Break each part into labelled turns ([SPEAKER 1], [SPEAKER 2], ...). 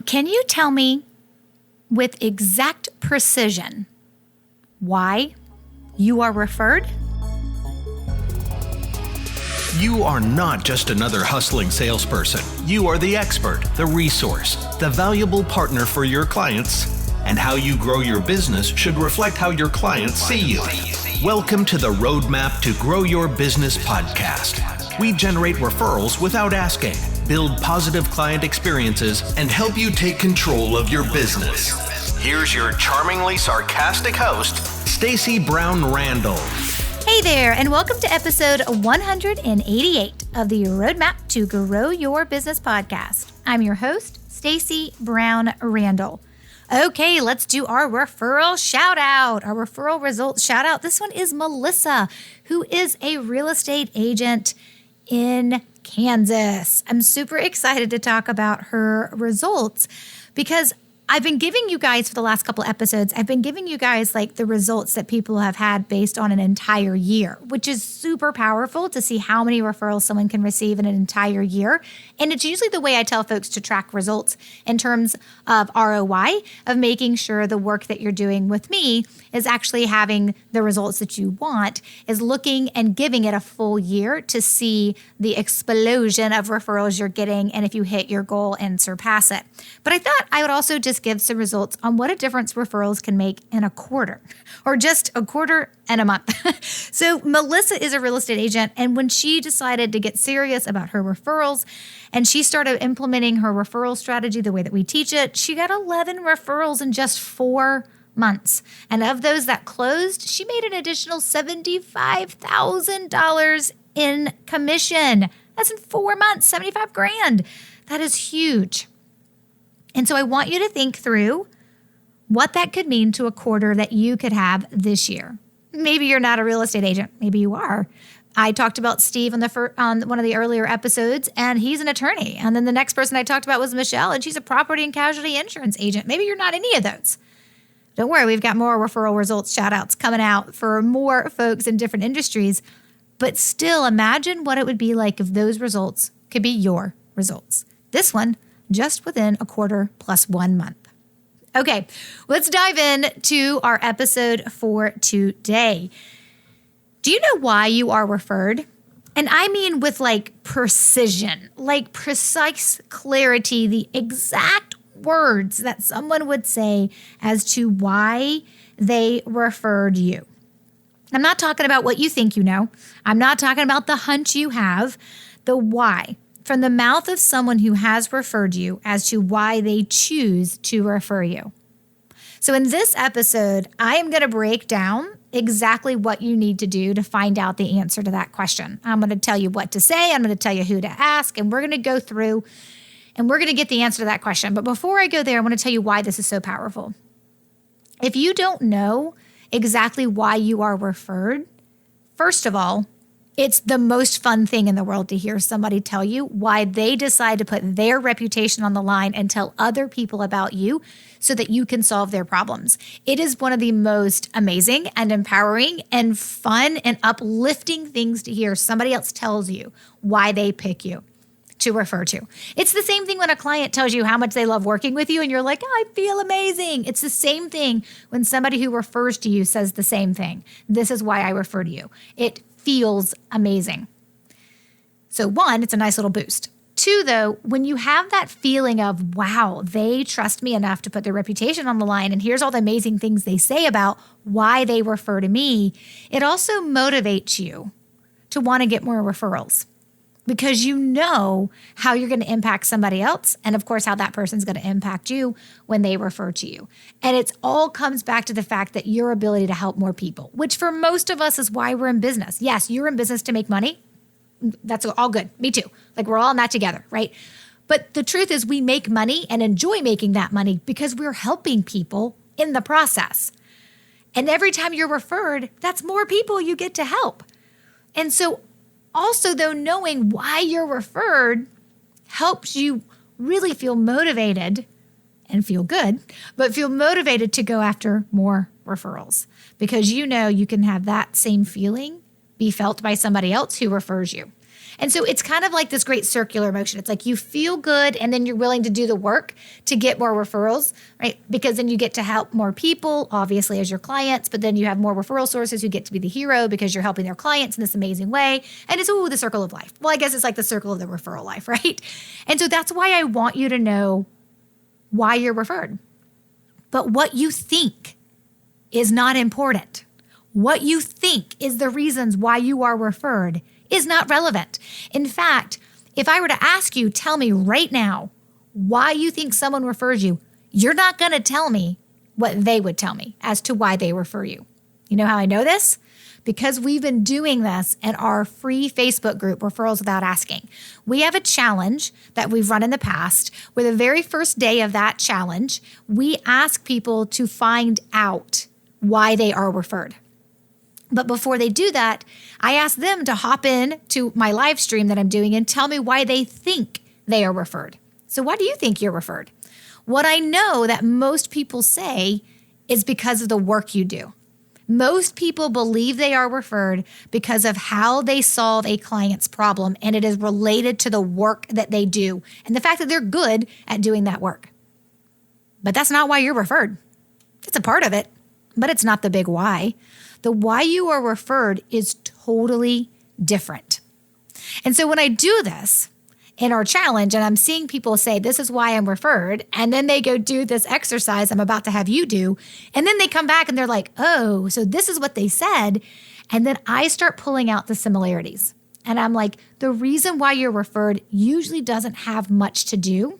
[SPEAKER 1] Can you tell me with exact precision why you are referred?
[SPEAKER 2] You are not just another hustling salesperson. You are the expert, the resource, the valuable partner for your clients. And how you grow your business should reflect how your clients see you. Welcome to the Roadmap to Grow Your Business podcast. We generate referrals without asking, build positive client experiences, and help you take control of your business. Here's your charmingly sarcastic host, Stacey Brown Randall.
[SPEAKER 1] Hey there, and welcome to episode 188 of the Roadmap to Grow Your Business podcast. I'm your host, Stacey Brown Randall. Okay, let's do our referral shout out, our referral results shout out. This one is Melissa, who is a real estate agent in Kansas. I'm super excited to talk about her results because I've been giving you guys for the last couple episodes, I've been giving you guys like the results that people have had based on an entire year, which is super powerful to see how many referrals someone can receive in an entire year. And it's usually the way I tell folks to track results in terms of ROI, of making sure the work that you're doing with me is actually having the results that you want, is looking and giving it a full year to see the explosion of referrals you're getting and if you hit your goal and surpass it. But I thought I would also just give some results on what a difference referrals can make in a quarter or just a quarter and a month. So Melissa is a real estate agent, and when she decided to get serious about her referrals and she started implementing her referral strategy the way that we teach it, she got 11 referrals in just 4 months. And of those that closed, she made an additional $75,000 in commission. That's in 4 months, 75 grand. That is huge. And so I want you to think through what that could mean to a quarter that you could have this year. Maybe you're not a real estate agent. Maybe you are. I talked about Steve on one of the earlier episodes, and he's an attorney. And then the next person I talked about was Michelle, and she's a property and casualty insurance agent. Maybe you're not any of those. Don't worry, we've got more referral results shout outs coming out for more folks in different industries. But still, imagine what it would be like if those results could be your results. This one, just within a quarter plus 1 month. Okay, let's dive in to our episode for today. Do you know why you are referred? And I mean with like precision, like precise clarity, the exact words that someone would say as to why they referred you. I'm not talking about what you think you know. I'm not talking about the hunch you have, the why. From the mouth of someone who has referred you as to why they choose to refer you. So in this episode, I am going to break down exactly what you need to do to find out the answer to that question. I'm going to tell you what to say. I'm going to tell you who to ask, and we're going to go through and we're going to get the answer to that question. But before I go there, I want to tell you why this is so powerful. If you don't know exactly why you are referred, first of all, it's the most fun thing in the world to hear somebody tell you why they decide to put their reputation on the line and tell other people about you so that you can solve their problems. It is one of the most amazing and empowering and fun and uplifting things to hear somebody else tells you why they pick you to refer to. It's the same thing when a client tells you how much they love working with you and you're like, I feel amazing. It's the same thing when somebody who refers to you says the same thing. This is why I refer to you. It feels amazing. So 1, it's a nice little boost. 2, though, when you have that feeling of, wow, they trust me enough to put their reputation on the line, and here's all the amazing things they say about why they refer to me, it also motivates you to want to get more referrals because you know how you're going to impact somebody else and, of course, how that person's going to impact you when they refer to you. And it all comes back to the fact that your ability to help more people, which for most of us is why we're in business. Yes, you're in business to make money. That's all good. Me too. Like we're all in that together, right? But the truth is we make money and enjoy making that money because we're helping people in the process. And every time you're referred, that's more people you get to help. And so also, though, knowing why you're referred helps you really feel motivated and feel good, but feel motivated to go after more referrals because you know you can have that same feeling be felt by somebody else who refers you. And so it's kind of like this great circular motion. It's like you feel good and then you're willing to do the work to get more referrals, right? Because then you get to help more people, obviously, as your clients, but then you have more referral sources who get to be the hero because you're helping their clients in this amazing way. And it's, the circle of life. Well, I guess it's like the circle of the referral life, right? And so that's why I want you to know why you're referred. But what you think is not important. What you think is the reasons why you are referred is not relevant. In fact, if I were to ask you, tell me right now why you think someone refers you, you're not going to tell me what they would tell me as to why they refer you. You know how I know this? Because we've been doing this in our free Facebook group, Referrals Without Asking. We have a challenge that we've run in the past where the very first day of that challenge, we ask people to find out why they are referred. But before they do that, I ask them to hop in to my live stream that I'm doing and tell me why they think they are referred. So why do you think you're referred? What I know that most people say is because of the work you do. Most people believe they are referred because of how they solve a client's problem, and it is related to the work that they do and the fact that they're good at doing that work. But that's not why you're referred. It's a part of it, but it's not the big why. The why you are referred is totally different. And so when I do this in our challenge and I'm seeing people say, this is why I'm referred, and then they go do this exercise I'm about to have you do, and then they come back and they're like, oh, so this is what they said. And then I start pulling out the similarities. And I'm like, the reason why you're referred usually doesn't have much to do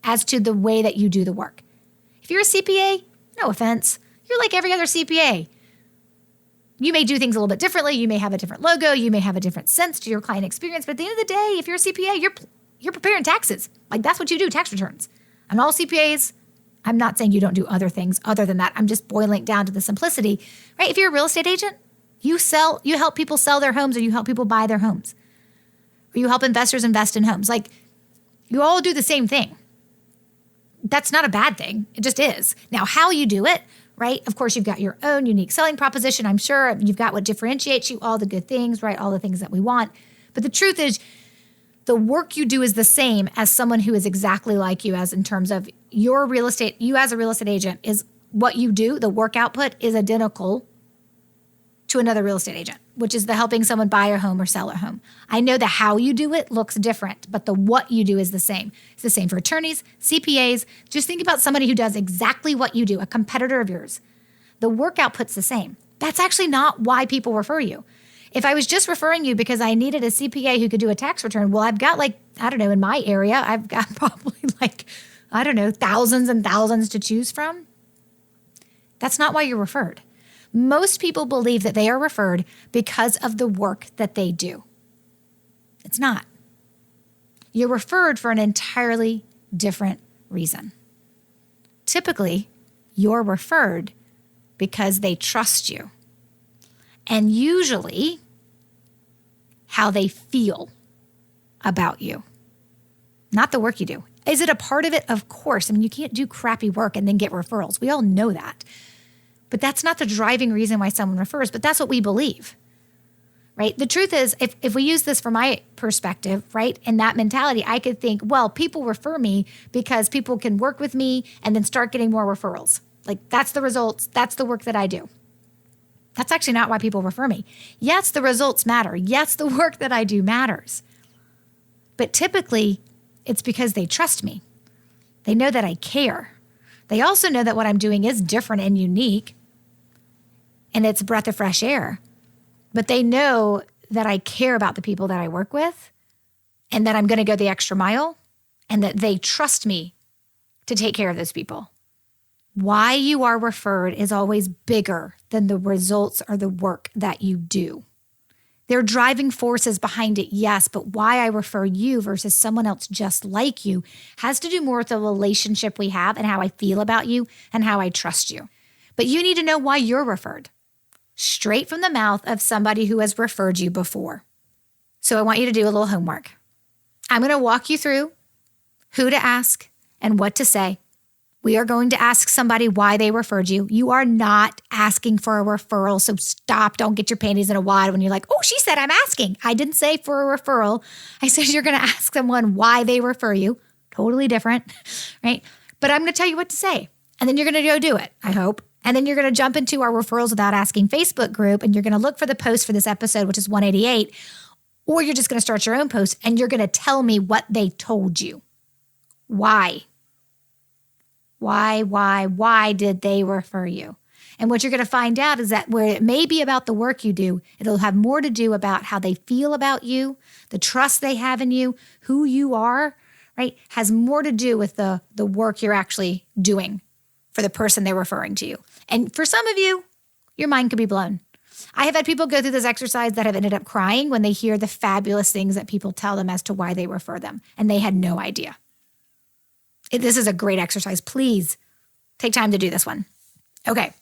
[SPEAKER 1] as to the way that you do the work. If you're a CPA, no offense, you're like every other CPA. You may do things a little bit differently. You may have a different logo. You may have a different sense to your client experience. But at the end of the day, if you're a CPA, you're preparing taxes. Like that's what you do, tax returns. And all CPAs, I'm not saying you don't do other things other than that. I'm just boiling it down to the simplicity, right? If you're a real estate agent, you help people sell their homes, or you help people buy their homes, or you help investors invest in homes. Like you all do the same thing. That's not a bad thing. It just is. Now, how you do it, right? Of course, you've got your own unique selling proposition. I'm sure you've got what differentiates you, all the good things, right? All the things that we want. But the truth is, the work you do is the same as someone who is exactly like you, as in terms of your real estate. You as a real estate agent is what you do. The work output is identical to another real estate agent, which is the helping someone buy a home or sell a home. I know the how you do it looks different, but the what you do is the same. It's the same for attorneys, CPAs. Just think about somebody who does exactly what you do, a competitor of yours. The work output's the same. That's actually not why people refer you. If I was just referring you because I needed a CPA who could do a tax return, well, I've got in my area, I've got probably thousands and thousands to choose from. That's not why you're referred. Most people believe that they are referred because of the work that they do. It's not. You're referred for an entirely different reason. Typically, you're referred because they trust you. And usually, how they feel about you, not the work you do. Is it a part of it? Of course. I mean, you can't do crappy work and then get referrals. We all know that. But that's not the driving reason why someone refers, but that's what we believe, right? The truth is, if we use this from my perspective, right, and that mentality, I could think, well, people refer me because people can work with me and then start getting more referrals. Like that's the results. That's the work that I do. That's actually not why people refer me. Yes, the results matter. Yes, the work that I do matters. But typically, it's because they trust me. They know that I care. They also know that what I'm doing is different and unique, and it's a breath of fresh air. But they know that I care about the people that I work with, and that I'm going to go the extra mile, and that they trust me to take care of those people. Why you are referred is always bigger than the results or the work that you do. There are driving forces behind it, yes, but why I refer you versus someone else just like you has to do more with the relationship we have and how I feel about you and how I trust you. But you need to know why you're referred, straight from the mouth of somebody who has referred you before. So I want you to do a little homework. I'm going to walk you through who to ask and what to say We are going to ask somebody why they referred you. You are not asking for a referral, so stop. Don't get your panties in a wad when you're like, oh, she said I'm asking. I didn't say for a referral. I said you're going to ask someone why they refer you. Totally different, right? But I'm going to tell you what to say, and then you're going to go do it, I hope. And then you're going to jump into our Referrals Without Asking Facebook group, and you're going to look for the post for this episode, which is 188, or you're just going to start your own post, and you're going to tell me what they told you. Why? Why did they refer you? And what you're going to find out is that where it may be about the work you do, it'll have more to do about how they feel about you, the trust they have in you, who you are, right? Has more to do with the work you're actually doing for the person they're referring to you. And for some of you, your mind could be blown. I have had people go through this exercise that have ended up crying when they hear the fabulous things that people tell them as to why they refer them, and they had no idea. This is a great exercise. Please take time to do this one. Okay.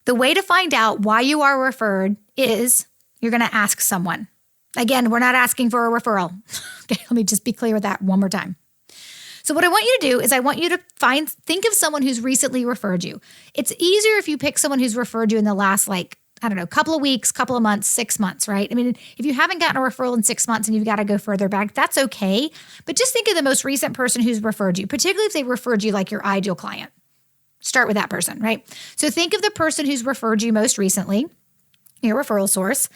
[SPEAKER 1] The way to find out why you are referred is you're going to ask someone. Again, we're not asking for a referral. Okay, let me just be clear with that one more time. So what I want you to do is I want you to think of someone who's recently referred you. It's easier if you pick someone who's referred you in the last, couple of weeks, couple of months, 6 months, right? I mean, if you haven't gotten a referral in 6 months and you've got to go further back, that's okay. But just think of the most recent person who's referred you, particularly if they referred you like your ideal client. Start with that person, right? So think of the person who's referred you most recently, your referral source,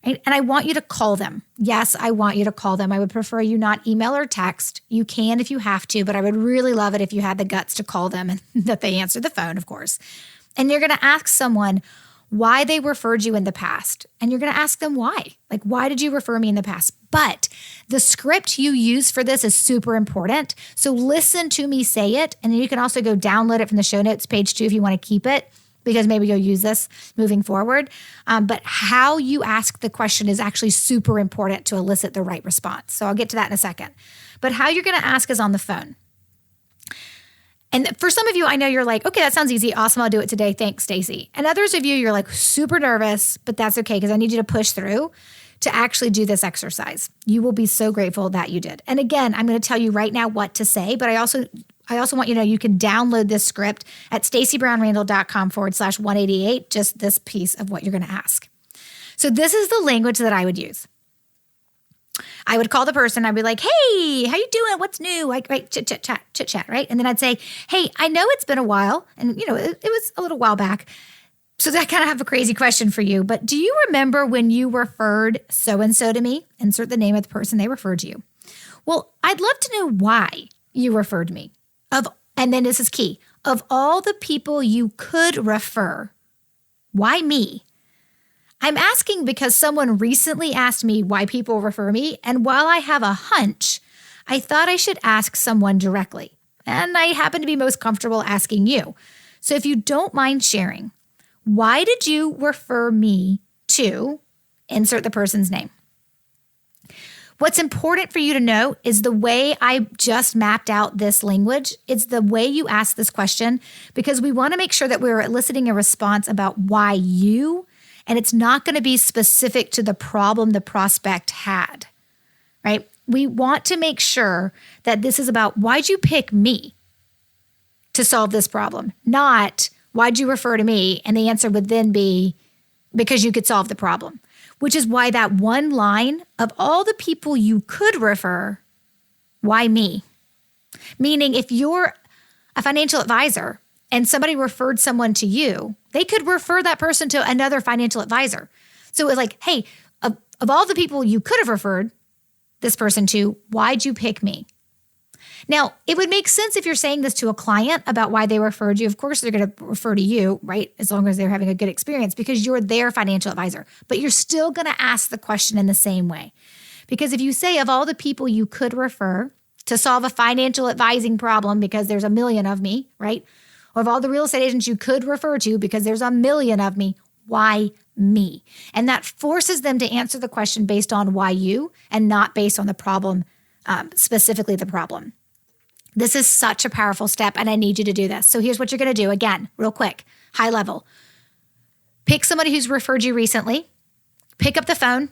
[SPEAKER 1] right? And I want you to call them. Yes, I want you to call them. I would prefer you not email or text. You can if you have to, but I would really love it if you had the guts to call them and that they answer the phone, of course. And you're going to ask someone why they referred you in the past. And you're going to ask them why. Like, why did you refer me in the past? But the script you use for this is super important. So listen to me say it. And then you can also go download it from the show notes, page 2, if you want to keep it, because maybe you'll use this moving forward. But how you ask the question is actually super important to elicit the right response. So I'll get to that in a second. But how you're going to ask is on the phone. And for some of you, I know you're like, okay, that sounds easy. Awesome. I'll do it today. Thanks, Stacy. And others of you, you're like super nervous, but that's okay because I need you to push through to actually do this exercise. You will be so grateful that you did. And again, I'm going to tell you right now what to say, but I also want you to know you can download this script at stacybrownrandall.com/188, just this piece of what you're going to ask. So this is the language that I would use. I would call the person. I'd be like, hey, how you doing? What's new? Like, right, chit chat, right? And then I'd say, hey, I know it's been a while. And, it was a little while back. So I kind of have a crazy question for you. But do you remember when you referred so-and-so to me? Insert the name of the person they referred to you. Well, I'd love to know why you referred me. And then this is key. Of all the people you could refer, why me? I'm asking because someone recently asked me why people refer me, and while I have a hunch, I thought I should ask someone directly. And I happen to be most comfortable asking you. So if you don't mind sharing, why did you refer me to insert the person's name? What's important for you to know is the way I just mapped out this language. It's the way you ask this question because we want to make sure that we're eliciting a response about why you. And it's not going to be specific to the problem the prospect had, right? We want to make sure that this is about why'd you pick me to solve this problem, not why'd you refer to me? And the answer would then be because you could solve the problem, which is why that one line of all the people you could refer, why me? Meaning if you're a financial advisor and somebody referred someone to you, they could refer that person to another financial advisor. So it was like, hey, of all the people you could have referred this person to, why'd you pick me? Now, it would make sense if you're saying this to a client about why they referred you. Of course, they're going to refer to you, right? As long as they're having a good experience because you're their financial advisor. But you're still going to ask the question in the same way. Because if you say of all the people you could refer to solve a financial advising problem because there's a million of me, right? Or of all the real estate agents you could refer to because there's a million of me, why me? And that forces them to answer the question based on why you and not based on the problem, specifically the problem. This is such a powerful step, and I need you to do this. So here's what you're going to do. Again, real quick, high level. Pick somebody who's referred you recently. Pick up the phone.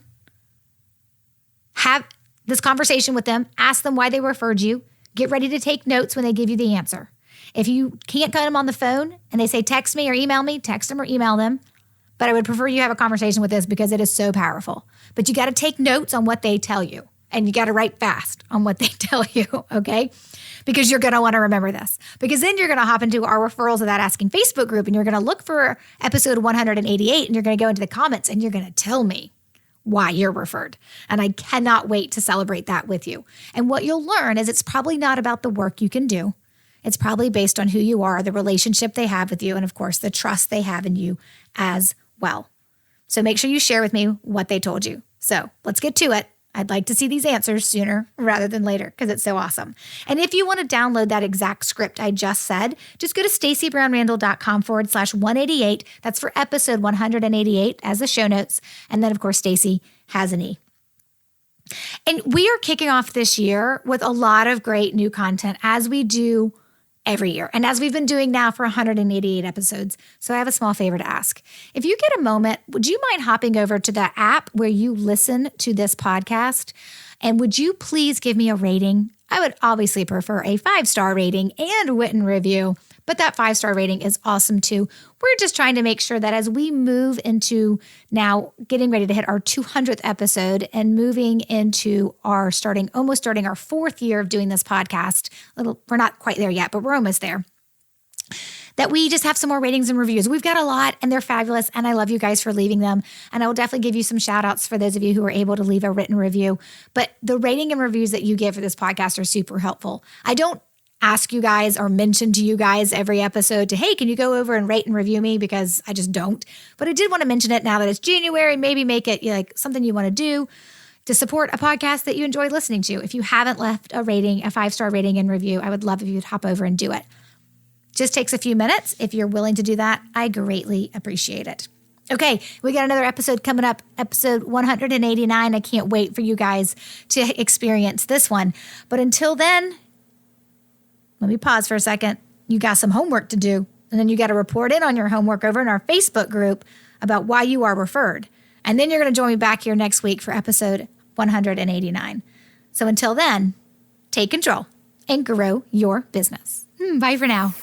[SPEAKER 1] Have this conversation with them. Ask them why they referred you. Get ready to take notes when they give you the answer. If you can't get them on the phone and they say text me or email me, text them or email them. But I would prefer you have a conversation with this because it is so powerful. But you got to take notes on what they tell you. And you got to write fast on what they tell you, okay? Because you're going to want to remember this. Because then you're going to hop into our Referrals Without Asking Facebook group and you're going to look for episode 188 and you're going to go into the comments and you're going to tell me why you're referred. And I cannot wait to celebrate that with you. And what you'll learn is it's probably not about the work you can do. It's probably based on who you are, the relationship they have with you, and of course, the trust they have in you as well. So make sure you share with me what they told you. So let's get to it. I'd like to see these answers sooner rather than later because it's so awesome. And if you want to download that exact script I just said, just go to stacybrownrandall.com/188. That's for episode 188 as the show notes. And then, of course, Stacy has an E. And we are kicking off this year with a lot of great new content as we do every year. And as we've been doing now for 188 episodes. So I have a small favor to ask. If you get a moment, would you mind hopping over to the app where you listen to this podcast? And would you please give me a rating? I would obviously prefer a 5-star rating and written review, but that 5-star rating is awesome too. We're just trying to make sure that as we move into now getting ready to hit our 200th episode and moving into our almost starting our 4th year of doing this podcast, we're not quite there yet, but we're almost there, that we just have some more ratings and reviews. We've got a lot and they're fabulous and I love you guys for leaving them. And I will definitely give you some shout outs for those of you who are able to leave a written review. But the rating and reviews that you give for this podcast are super helpful. I don't ask you guys or mention to you guys every episode to, hey, can you go over and rate and review me? Because I just don't. But I did want to mention it now that it's January, maybe make it like something you want to do to support a podcast that you enjoy listening to. If you haven't left a rating, a 5-star rating and review, I would love if you'd hop over and do it. Just takes a few minutes. If you're willing to do that, I greatly appreciate it. Okay, we got another episode coming up, episode 189. I can't wait for you guys to experience this one. But until then, let me pause for a second. You got some homework to do, and then you got to report in on your homework over in our Facebook group about why you are referred. And then you're going to join me back here next week for episode 189. So until then, take control and grow your business. Bye for now.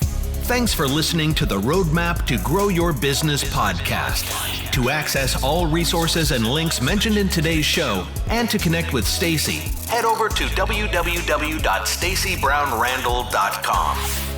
[SPEAKER 2] Thanks for listening to the Roadmap to Grow Your Business podcast. To access all resources and links mentioned in today's show and to connect with Stacy, head over to www.stacybrownrandall.com.